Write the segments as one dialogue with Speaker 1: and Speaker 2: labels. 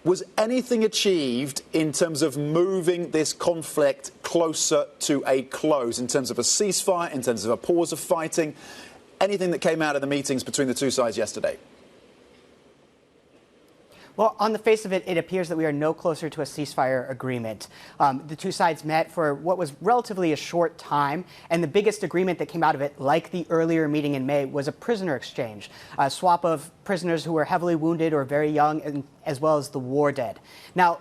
Speaker 1: Was anything achieved in terms of moving this conflict closer to a close, in terms of a ceasefire, in terms of a pause of fighting? Anything that came out of the meetings between the two sides yesterday?
Speaker 2: Well, on the face of it, it appears that we are no closer to a ceasefire agreement. The two sides met for what was relatively a short time, and the biggest agreement that came out of it, like the earlier meeting in May, was a prisoner exchange, a swap of prisoners who were heavily wounded or very young, as well as the war dead. Now,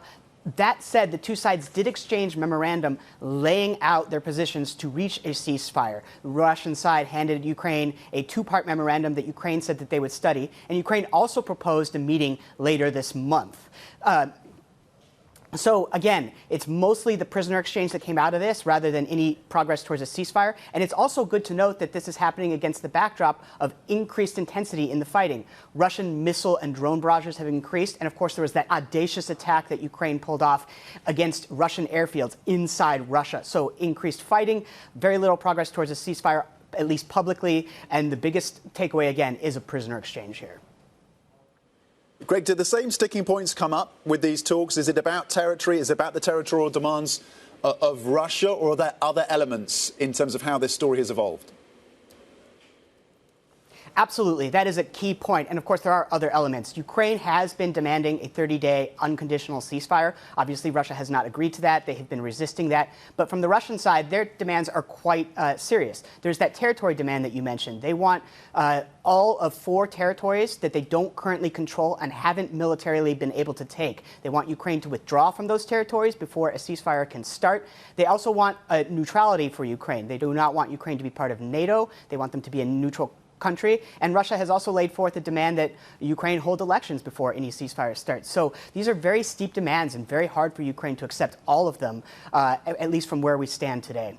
Speaker 2: that said, the two sides did exchange memorandum laying out their positions to reach a ceasefire. The Russian side handed Ukraine a two-part memorandum that Ukraine said that they would study, and Ukraine also proposed a meeting later this month. So, again, it's mostly the prisoner exchange that came out of this rather than any progress towards a ceasefire. And it's also good to note that this is happening against the backdrop of increased intensity in the fighting. Russian missile and drone barrages have increased. And, of course, there was that audacious attack that Ukraine pulled off against Russian airfields inside Russia. So increased fighting, very little progress towards a ceasefire, at least publicly. And the biggest takeaway, again, is a prisoner exchange here.
Speaker 1: Greg, did the same sticking points come up with these talks? Is it about territory? Is it about the territorial demands of Russia, or are there other elements in terms of how this story has evolved?
Speaker 2: Absolutely. That is a key point. And of course, there are other elements. Ukraine has been demanding a 30-day unconditional ceasefire. Obviously, Russia has not agreed to that. They have been resisting that. But from the Russian side, their demands are quite serious. There's that territory demand that you mentioned. They want all of 4 territories that they don't currently control and haven't militarily been able to take. They want Ukraine to withdraw from those territories before a ceasefire can start. They also want neutrality for Ukraine. They do not want Ukraine to be part of NATO. They want them to be a neutral country. And Russia has also laid forth a demand that Ukraine hold elections before any ceasefire starts. So these are very steep demands and very hard for Ukraine to accept all of them, at least from where we stand today.